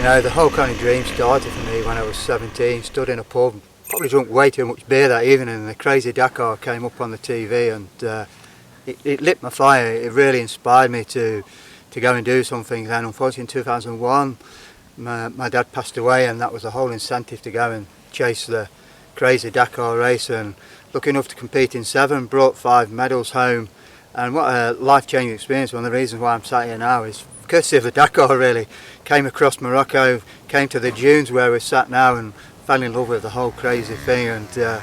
know, the whole kind of dream started for me when I was 17, stood in a pub, probably drunk way too much beer that evening, and the Crazy Dakar came up on the TV, and it lit my fire. It really inspired me to go and do something. Then unfortunately in 2001 my dad passed away, and that was the whole incentive to go and chase the Crazy Dakar race, and lucky enough to compete in 7, brought 5 medals home, and what a life-changing experience. One of the reasons why I'm sat here now is courtesy of the Dakar really. Came across Morocco, came to the dunes where we're sat now, and fell in love with the whole crazy thing, and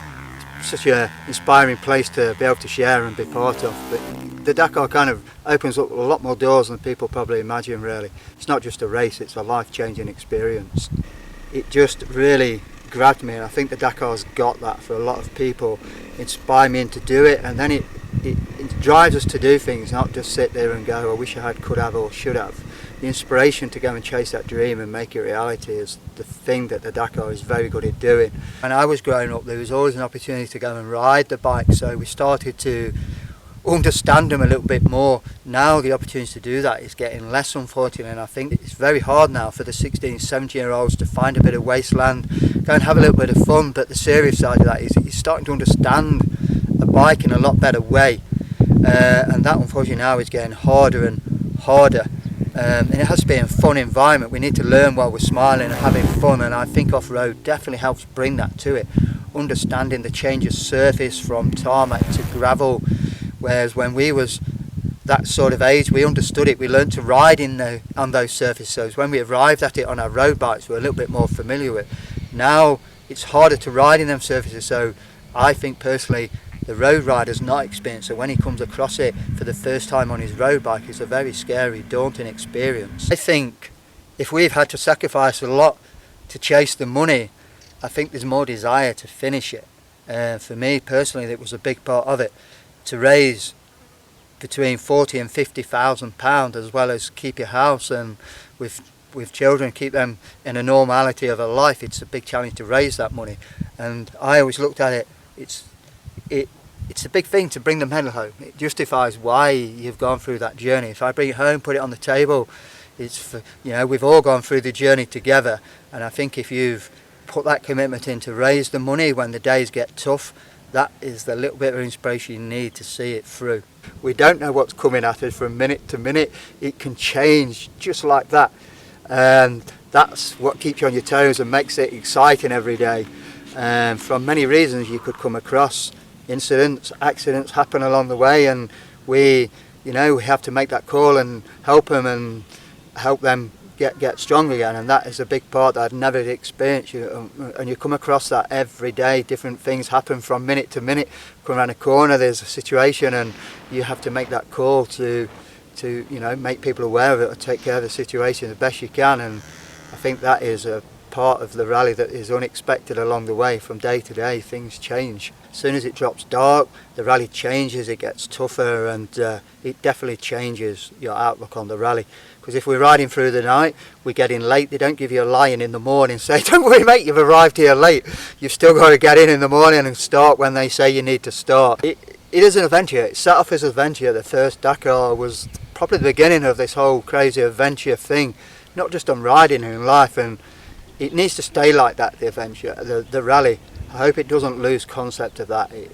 such an inspiring place to be able to share and be part of. But the Dakar kind of opens up a lot more doors than people probably imagine really. It's not just a race, it's a life-changing experience. It just really grabbed me, and I think the Dakar's got that for a lot of people. Inspire me to do it, and then it drives us to do things, not just sit there and go, I wish I had, could have or should have. The inspiration to go and chase that dream and make it reality is the thing that the Dakar is very good at doing. When I was growing up, there was always an opportunity to go and ride the bike, so we started to understand them a little bit more. Now the opportunity to do that is getting less, unfortunately, and I think it's very hard now for the 16, 17-year-olds to find a bit of wasteland, go and have a little bit of fun. But the serious side of that is you're starting to understand a bike in a lot better way, and that unfortunately now is getting harder and harder. And it has to be a fun environment. We need to learn while we're smiling and having fun, and I think off-road definitely helps bring that to it. Understanding the change of surface from tarmac to gravel, whereas when we was that sort of age, we understood it. We learned to ride on those surfaces. So when we arrived at it on our road bikes, we were a little bit more familiar with it. Now it's harder to ride in them surfaces, so I think personally the road rider's not experienced, so when he comes across it for the first time on his road bike, it's a very scary, daunting experience. I think if we've had to sacrifice a lot to chase the money, I think there's more desire to finish it. For me personally, that was a big part of it, to raise between 40 and 50,000 pounds, as well as keep your house and with children, keep them in a normality of a life. It's a big challenge to raise that money, and I always looked at it, it's a big thing to bring the medal home. It justifies why you've gone through that journey. If I bring it home, put it on the table, it's for, you know, we've all gone through the journey together, and I think if you've put that commitment in to raise the money when the days get tough, that is the little bit of inspiration you need to see it through. We don't know what's coming at us from minute to minute. It can change just like that, and that's what keeps you on your toes and makes it exciting every day. From many reasons, you could come across incidents, accidents happen along the way, and we have to make that call and help them get strong again, and that is a big part that I've never experienced. And you come across that every day. Different things happen from minute to minute. Come around a corner, there's a situation, and you have to make that call to make people aware of it or take care of the situation the best you can. And I think that is a part of the rally that is unexpected along the way. From day to day, things change. As soon as it drops dark, the rally changes, it gets tougher, and it definitely changes your outlook on the rally. Because if we're riding through the night, we're getting late, they don't give you a lie-in in the morning, say, don't worry mate, you've arrived here late. You've still got to get in the morning and start when they say you need to start. It is an adventure. It set off as an adventure. The first Dakar was probably the beginning of this whole crazy adventure thing, not just on riding, in life, and it needs to stay like that, the adventure, the rally. I hope it doesn't lose concept of that. It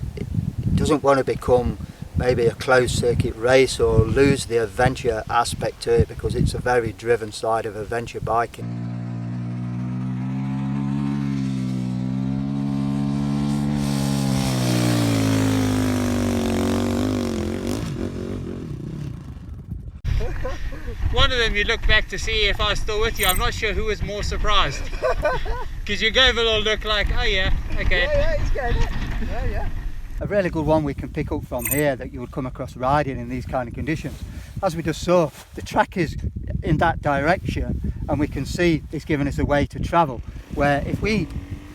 doesn't want to become maybe a closed circuit race or lose the adventure aspect to it, because it's a very driven side of adventure biking. One of them you look back to see if I was still with you. I'm not sure who was more surprised. Because you gave a little look like, oh yeah, okay. Yeah, he's getting it. Yeah. A really good one we can pick up from here that you would come across riding in these kind of conditions. As we just saw, the track is in that direction, and we can see it's giving us a way to travel. Where if we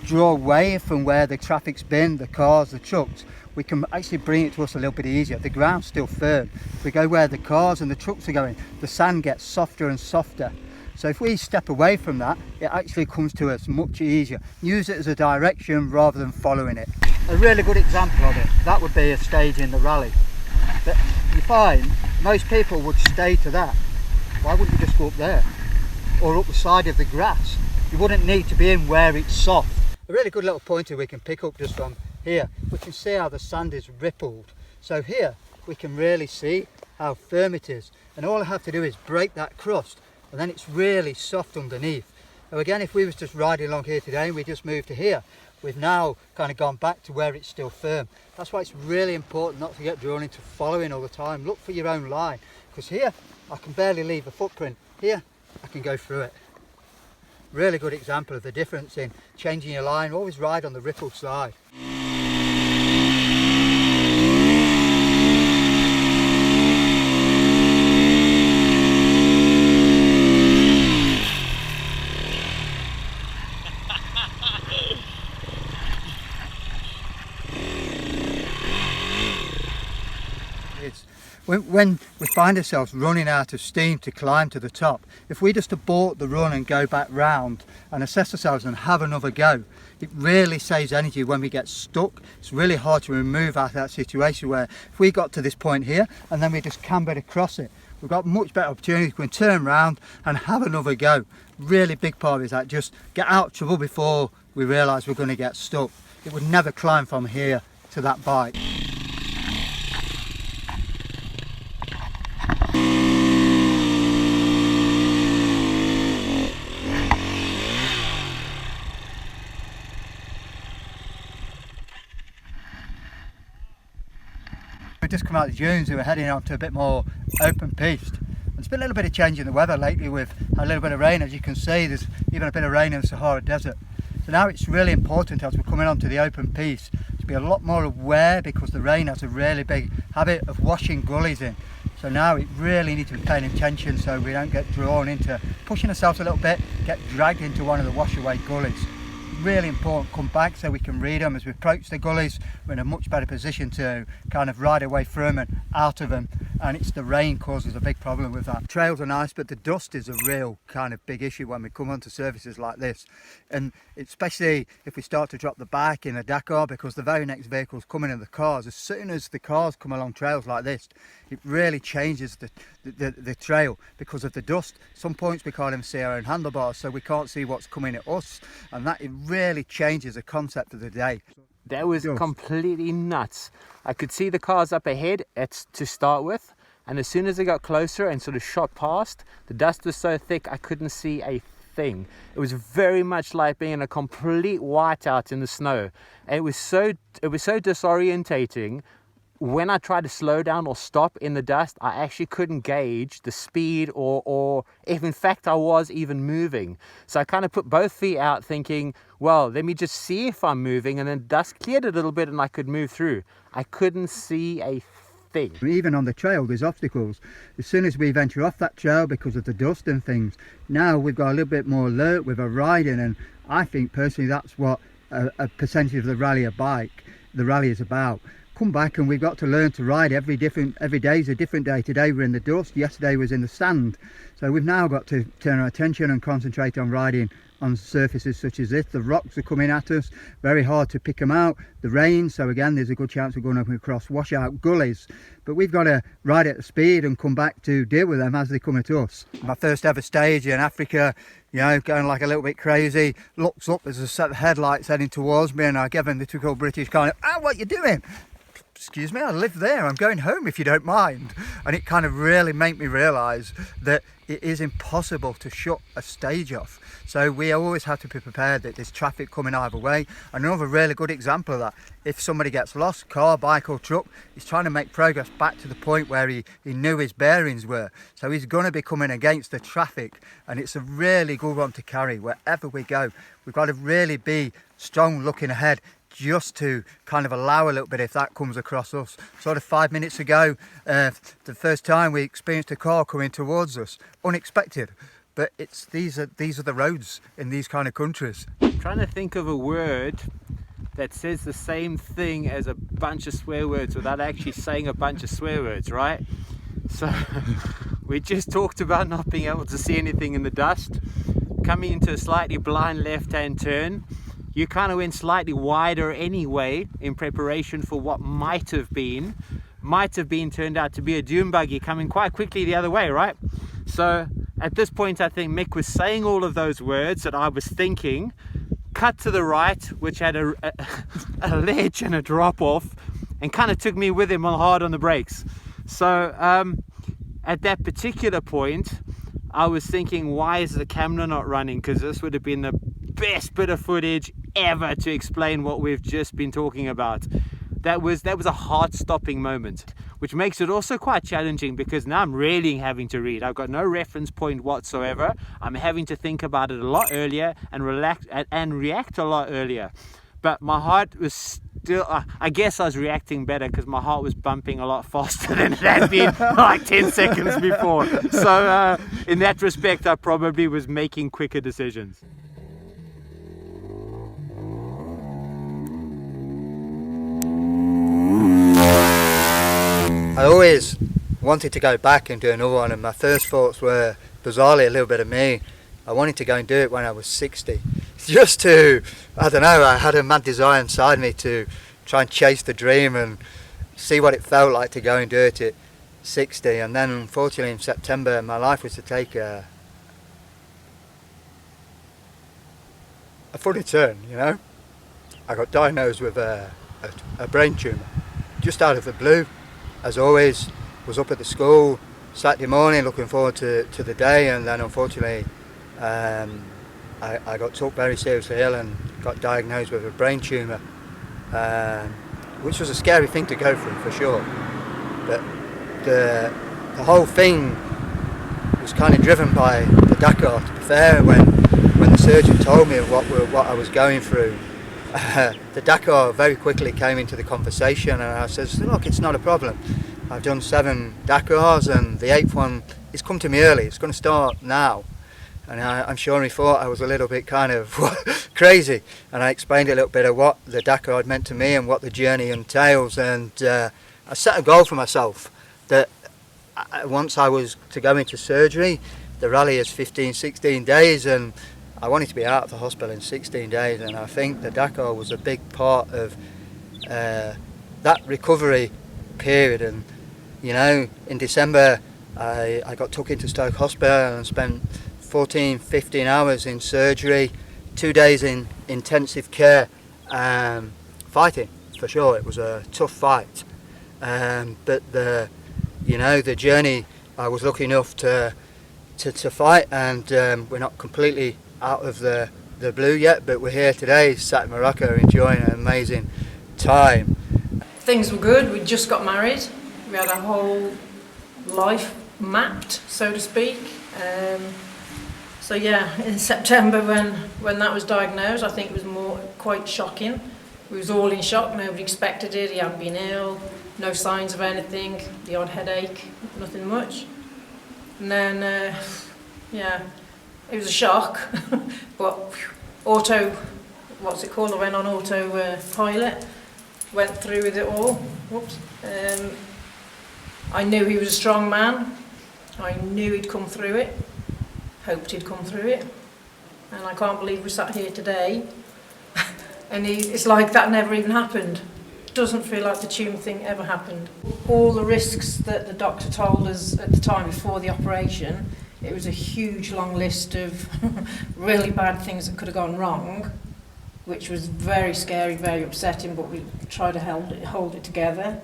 draw away from where the traffic's been, the cars, the trucks, we can actually bring it to us a little bit easier. The ground's still firm. If we go where the cars and the trucks are going, the sand gets softer and softer. So if we step away from that, it actually comes to us much easier. Use it as a direction rather than following it. A really good example of it, that would be a stage in the rally. But you find most people would stay to that. Why wouldn't you just go up there? or up the side of the grass. You wouldn't need to be in where it's soft. A really good little pointer we can pick up just from here. We can see how the sand is rippled. So here we can really see how firm it is. And all I have to do is break that crust, and then it's really soft underneath. Now again, if we was just riding along here today and we just moved to here, we've now kind of gone back to where it's still firm. That's why it's really important not to get drawn into following all the time. Look for your own line, because here I can barely leave a footprint. Here I can go through it. Really good example of the difference in changing your line. Always ride on the rippled side. When we find ourselves running out of steam to climb to the top, if we just abort the run and go back round and assess ourselves and have another go, it really saves energy when we get stuck. It's really hard to remove out of that situation where if we got to this point here and then we just cambered across it, we've got much better opportunity. We can turn around and have another go. Really big part is that just get out of trouble before we realise we're going to get stuck. It would never climb from here to that bike. We've just come out of the dunes and we're heading on to a bit more open piste. There's been a little bit of change in the weather lately with a little bit of rain. As you can see, there's even a bit of rain in the Sahara Desert. So now it's really important as we're coming onto the open piste to be a lot more aware, because the rain has a really big habit of washing gullies in. So now it really needs to be paying attention so we don't get drawn into pushing ourselves a little bit, get dragged into one of the wash away gullies. Really important, come back so we can read them. As we approach the gullies, we're in a much better position to kind of ride away through them and out of them, and it's the rain causes a big problem with that. Trails are nice, but the dust is a real kind of big issue when we come onto surfaces like this, and especially if we start to drop the bike in a Dakar, because the very next vehicles coming in the cars. As soon as the cars come along trails like this, it really changes the trail because of the dust. Some points we can't even see our own handlebars, so we can't see what's coming at us, and that it really changes the concept of the day. That was completely nuts. I could see the cars up ahead to start with, and as soon as I got closer and sort of shot past, the dust was so thick I couldn't see a thing. It was very much like being in a complete whiteout in the snow, and it was so disorientating. When I tried to slow down or stop in the dust, I actually couldn't gauge the speed or if in fact I was even moving. So I kind of put both feet out thinking, well, let me just see if I'm moving, and then dust cleared a little bit and I could move through. I couldn't see a thing. Even on the trail there's obstacles. As soon as we venture off that trail because of the dust and things, now we've got a little bit more alert with our riding, and I think personally that's what a percentage of the rally is about. Come back and we've got to learn to ride every day is a different day. Today we're in the dust, yesterday was in the sand, so we've now got to turn our attention and concentrate on riding on surfaces such as this. The rocks are coming at us, very hard to pick them out. The rain, so again there's a good chance we're going up across washout gullies, but we've got to ride at the speed and come back to deal with them as they come at us. My first ever stage in Africa, you know, going like a little bit crazy, looks up, there's a set of headlights heading towards me, and I give him the typical British kind of, "Ah, what you doing?" "Excuse me, I live there, I'm going home if you don't mind." And it kind of really made me realise that it is impossible to shut a stage off. So we always have to be prepared that there's traffic coming either way. Another really good example of that, if somebody gets lost, car, bike or truck, he's trying to make progress back to the point where he knew his bearings were. So he's going to be coming against the traffic, and it's a really good one to carry wherever we go. We've got to really be strong looking ahead, just to kind of allow a little bit if that comes across us. Sort of 5 minutes ago, the first time we experienced a car coming towards us, unexpected, but these are the roads in these kind of countries. I'm trying to think of a word that says the same thing as a bunch of swear words without actually saying a bunch of swear words, right? So we just talked about not being able to see anything in the dust, coming into a slightly blind left-hand turn. You kind of went slightly wider anyway in preparation for what might have been turned out to be a dune buggy coming quite quickly the other way, right? So at this point, I think Mick was saying all of those words that I was thinking. Cut to the right, which had a ledge and a drop off, and kind of took me with him hard on the brakes. So at that particular point, I was thinking, why is the camera not running? Because this would have been the best bit of footage ever to explain what we've just been talking about. That was a heart-stopping moment, which makes it also quite challenging, because now I'm really having to read. I've got no reference point whatsoever. I'm having to think about it a lot earlier and relax and react a lot earlier. But my heart was still, I guess I was reacting better because my heart was bumping a lot faster than it had been like 10 seconds before. So in that respect, I probably was making quicker decisions. I always wanted to go back and do another one, and my first thoughts were, bizarrely, a little bit of me. I wanted to go and do it when I was 60. Just to, I don't know, I had a mad desire inside me to try and chase the dream and see what it felt like to go and do it at 60. And then unfortunately in September my life was to take a funny turn, you know. I got diagnosed with a brain tumour, just out of the blue. As always, was up at the school Saturday morning looking forward to the day, and then unfortunately I got took very seriously ill and got diagnosed with a brain tumour, which was a scary thing to go through for sure. But the whole thing was kind of driven by the Dakar, to be fair. When the surgeon told me what I was going through, the Dakar very quickly came into the conversation, and I said, look, it's not a problem. I've done 7 Dakars and the 8th one is come to me early. It's going to start now. And I'm sure he thought I was a little bit kind of crazy. And I explained a little bit of what the Dakar had meant to me and what the journey entails. And I set a goal for myself that once I was to go into surgery, the rally is 15, 16 days, and I wanted to be out of the hospital in 16 days. And I think the Dakar was a big part of that recovery period. And you know, in December I got took into Stoke Hospital and spent 14, 15 hours in surgery, 2 days in intensive care, fighting for sure. It was a tough fight, but the journey, I was lucky enough to fight, and we're not completely out of the blue yet, but we're here today, sat in Morocco, enjoying an amazing time. Things were good. We just got married. We had our whole life mapped, so to speak. So yeah, in September when that was diagnosed, I think it was quite shocking. We was all in shock. Nobody expected it. He hadn't been ill, no signs of anything, the odd headache, nothing much. And then it was a shock. But what's it called? I went on autopilot, went through with it all. Whoops. I knew he was a strong man. I knew he'd come through it. Hoped he'd come through it. And I can't believe we're sat here today. And it's like that never even happened. Doesn't feel like the tumour thing ever happened. All the risks that the doctor told us at the time before the operation, it was a huge long list of really bad things that could have gone wrong, which was very scary, very upsetting, but we tried to hold it together.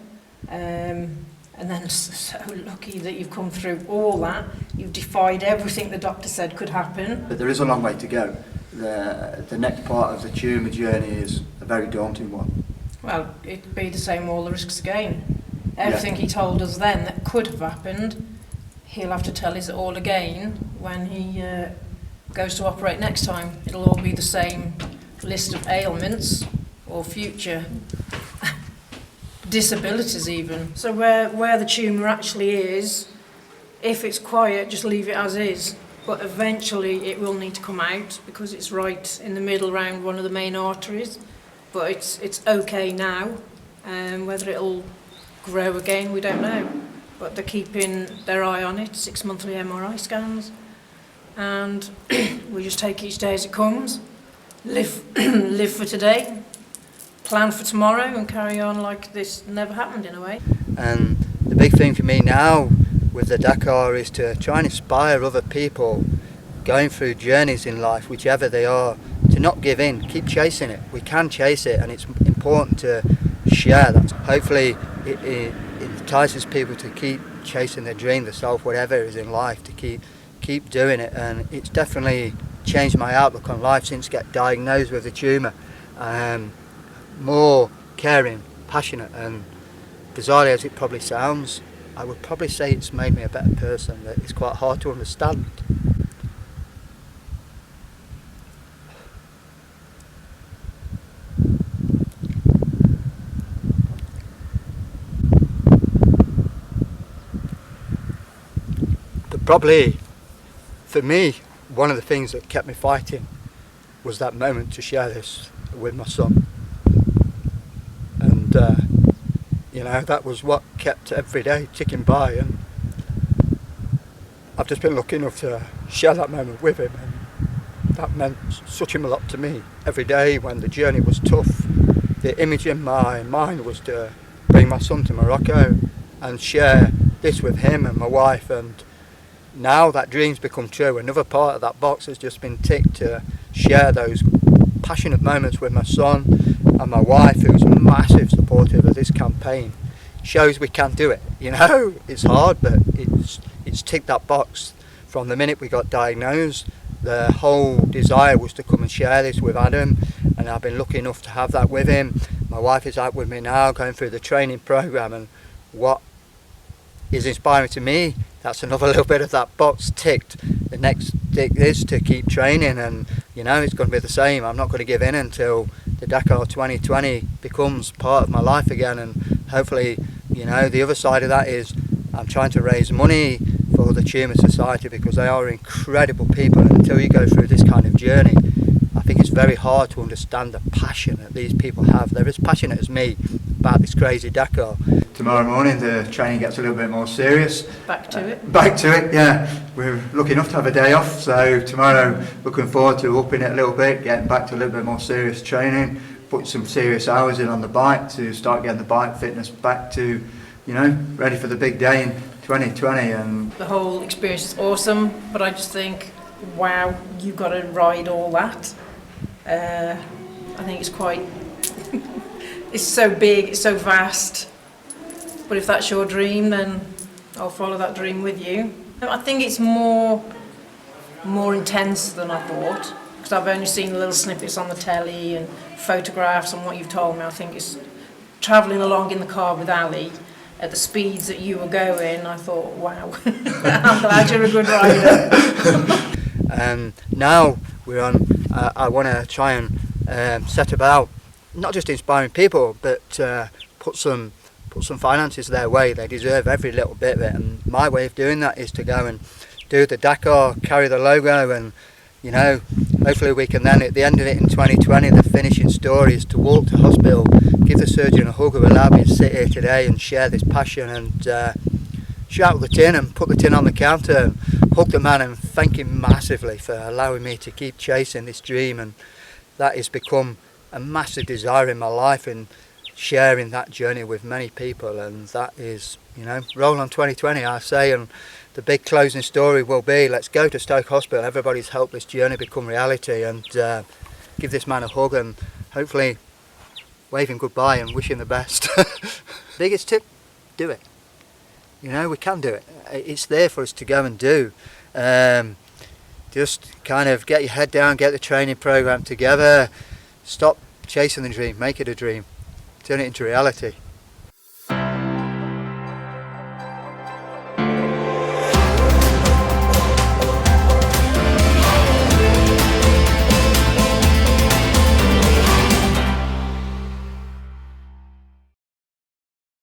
And then so lucky that you've come through all that. You've defied everything the doctor said could happen. But there is a long way to go. The next part of the tumour journey is a very daunting one. Well, it'd be the same, all the risks again. Everything he told us then that could have happened, he'll have to tell us it all again when he goes to operate next time. It'll all be the same list of ailments or future disabilities even. So where the tumour actually is, if it's quiet, just leave it as is. But eventually it will need to come out because it's right in the middle around one of the main arteries. But it's okay now. Whether it'll grow again, we don't know. But they're keeping their eye on it, 6 monthly MRI scans. And we just take each day as it comes, live for today, plan for tomorrow, and carry on like this never happened in a way. And the big thing for me now, with the Dakar is to try and inspire other people going through journeys in life, whichever they are, to not give in, keep chasing it. We can chase it, and it's important to share that. Hopefully it entices people to keep chasing their dream, their self, whatever it is in life, to keep doing it. And it's definitely changed my outlook on life since getting diagnosed with a tumour. More caring, passionate, and bizarrely as it probably sounds, I would probably say it's made me a better person. That it's quite hard to understand. But probably, for me, one of the things that kept me fighting was that moment to share this with my son. And you know, that was what kept every day ticking by, and I've just been lucky enough to share that moment with him, and that meant such a lot to me. Every day when the journey was tough, the image in my mind was to bring my son to Morocco and share this with him and my wife, and now that dream's become true. Another part of that box has just been ticked to share those passionate moments with my son and my wife, who's massive supportive of this campaign. Shows we can do it. You know, it's hard, but it's ticked that box. From the minute we got diagnosed, the whole desire was to come and share this with Adam, and I've been lucky enough to have that with him. My wife is out with me now, going through the training program, and what is inspiring to me, that's another little bit of that box ticked. The next tick is to keep training, and you know, it's going to be the same. I'm not going to give in until the Dakar 2020 becomes part of my life again, and hopefully, you know, the other side of that is I'm trying to raise money for the Tumour Society, because they are incredible people, and until you go through this kind of journey, I think it's very hard to understand the passion that these people have. They're as passionate as me about this crazy Dakar. Tomorrow morning the training gets a little bit more serious. Back to it. Back to it, yeah. We're lucky enough to have a day off, so tomorrow looking forward to upping it a little bit, getting back to a little bit more serious training, put some serious hours in on the bike to start getting the bike fitness back to, you know, ready for the big day in 2020. And The whole experience is awesome, but I just think, wow, you've got to ride all that. I think it's quite, it's so big, it's so vast, but if that's your dream, then I'll follow that dream with you. I think it's more intense than I thought, because I've only seen little snippets on the telly and photographs and what you've told me. I think it's travelling along in the car with Ali at the speeds that you were going. I thought, wow, I'm glad you're a good rider. Now we're on, I want to try and set about not just inspiring people, but put some finances their way. They deserve every little bit of it, and my way of doing that is to go and do the Dakar, carry the logo, and you know, hopefully we can then at the end of it in 2020, the finishing story is to walk to hospital, give the surgeon a hug who allowed me to sit here today and share this passion, and shout the tin and put the tin on the counter and hug the man and thank him massively for allowing me to keep chasing this dream. And that has become a massive desire in my life, and sharing that journey with many people. And that is, you know, roll on 2020, I say. And the big closing story will be, let's go to Stoke Hospital, everybody's helped this journey become reality, and give this man a hug and hopefully wave him goodbye and wish him the best. Biggest tip, do it. You know, we can do it. It's there for us to go and do. Just kind of get your head down, get the training program together, stop chasing the dream, make it a dream, turn it into reality.